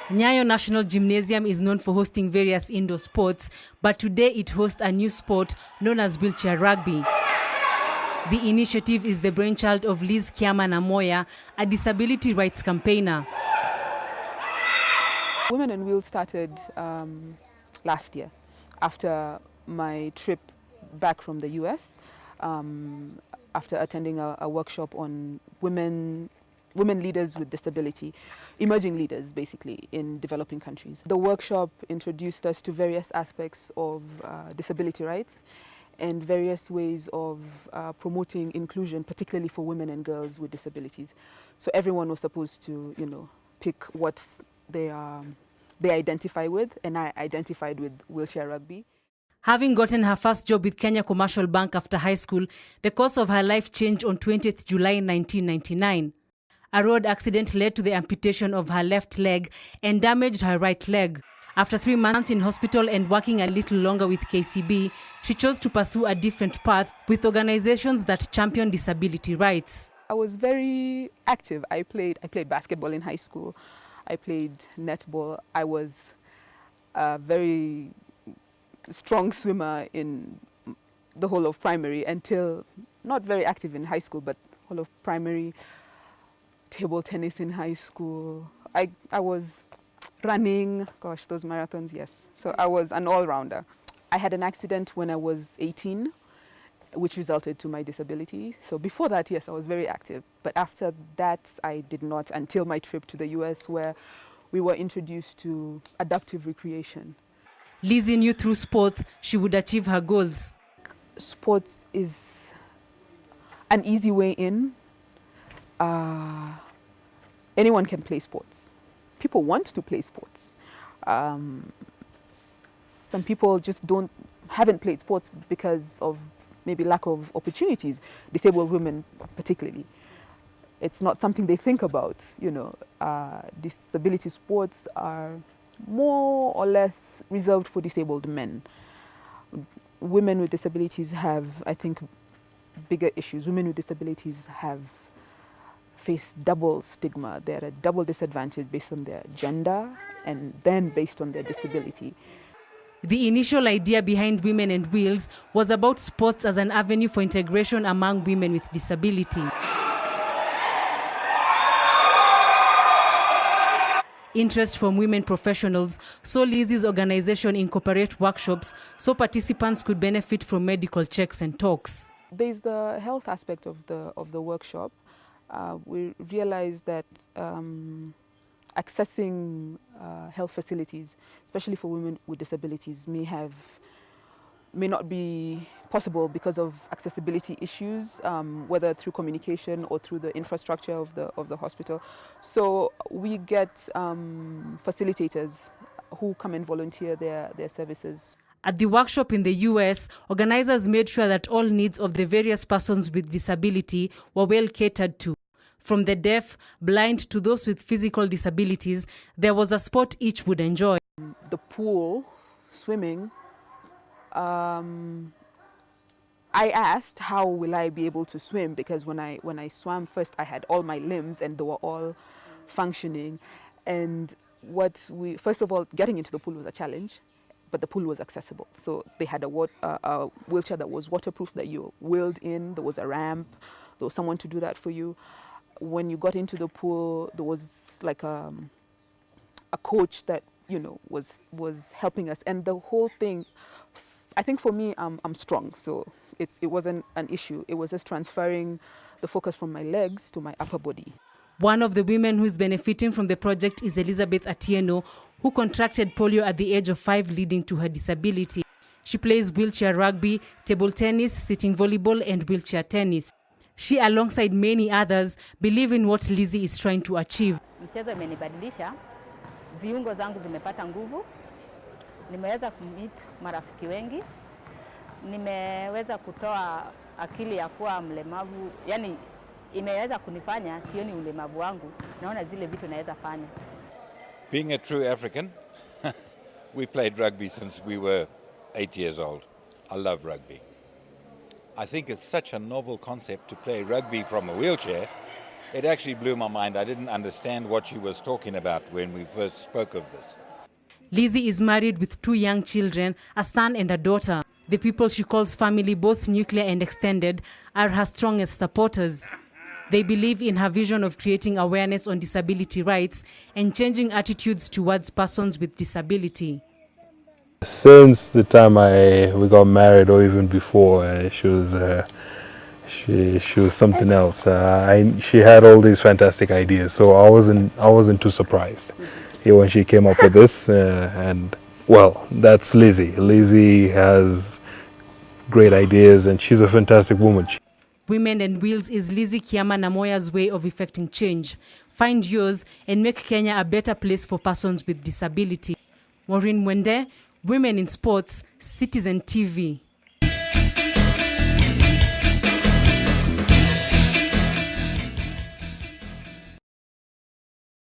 Nyayo National Gymnasium is known for hosting various indoor sports, but today it hosts a new sport known as wheelchair rugby. The initiative is the brainchild of Lizzie Kiama-Namoya, a disability rights campaigner. Women in Wheels started last year after my trip back from the US, after attending a workshop on women leaders with disability, emerging leaders basically in developing countries. The workshop introduced us to various aspects of disability rights and various ways of promoting inclusion, particularly for women and girls with disabilities. So everyone was supposed to, pick what they identify with, and I identified with wheelchair rugby. Having gotten her first job with Kenya Commercial Bank after high school, the course of her life changed on 20th July 1999. A road accident led to the amputation of her left leg and damaged her right leg. After 3 months in hospital and working a little longer with KCB, she chose to pursue a different path with organizations that champion disability rights. I was very active. I played basketball in high school. I played netball. I was a very strong swimmer in the whole of primary until, not very active in high school, but whole of primary. Table tennis in high school. I was running, gosh, those marathons, yes. So I was an all-rounder. I had an accident when I was 18, which resulted to my disability. So before that, yes, I was very active. But after that, I did not, until my trip to the US, where we were introduced to adaptive recreation. Lizzie knew through sports she would achieve her goals. Sports is an easy way in. Anyone can play sports. People want to play sports. Some people just haven't played sports because of maybe lack of opportunities. Disabled women particularly. It's not something they think about, Disability sports are more or less reserved for disabled men. Women with disabilities have, I think, bigger issues. Women with disabilities face double stigma. They're at a double disadvantage based on their gender and then based on their disability. The initial idea behind Women and Wheels was about sports as an avenue for integration among women with disability. Interest from women professionals saw Lizzie's organization incorporate workshops so participants could benefit from medical checks and talks. There's the health aspect of the workshop. We realized that accessing health facilities, especially for women with disabilities, may not be possible because of accessibility issues, whether through communication or through the infrastructure of the hospital. So we get facilitators who come and volunteer their services. At the workshop in the US, organizers made sure that all needs of the various persons with disability were well catered to. From the deaf, blind to those with physical disabilities, there was a sport each would enjoy. The pool, swimming, I asked how will I be able to swim, because when I swam first I had all my limbs and they were all functioning. And first of all, getting into the pool was a challenge. But the pool was accessible. So they had a wheelchair that was waterproof that you wheeled in. There was a ramp. There was someone to do that for you. When you got into the pool, there was like a coach that was helping us. And the whole thing, I think for me, I'm strong, so it wasn't an issue. It was just transferring the focus from my legs to my upper body. One of the women who is benefiting from the project is Elizabeth Atieno, who contracted polio at the age of 5, leading to her disability. She plays wheelchair rugby, table tennis, sitting volleyball, and wheelchair tennis. She, alongside many others, believe in what Lizzie is trying to achieve. Mchezo imenibadilisha, viungo zangu zimepata nguvu, nimeweza kumit marafiki wengi, nimeweza kutoa akili ya kuwa mlemavu, yani imeweza kunifanya sioni ulemavu wangu, naona zile vitu naweza fanya. Being a true African, we played rugby since we were 8 years old. I love rugby. I think it's such a novel concept to play rugby from a wheelchair It actually blew my mind. I didn't understand what she was talking about when we first spoke of this. Lizzie is married with 2 young children, a son and a daughter. The people she calls family, both nuclear and extended, are her strongest supporters. They believe in her vision of creating awareness on disability rights and changing attitudes towards persons with disability. Since the time we got married, or even before, she was something else. She had all these fantastic ideas, so I wasn't too surprised when she came up with this. And well, that's Lizzie. Lizzie has great ideas, and she's a fantastic woman. Women and Wheels is Lizzie Kiama-Namoya's way of effecting change. Find yours and make Kenya a better place for persons with disability. Maureen Mwende, Women in Sports, Citizen TV.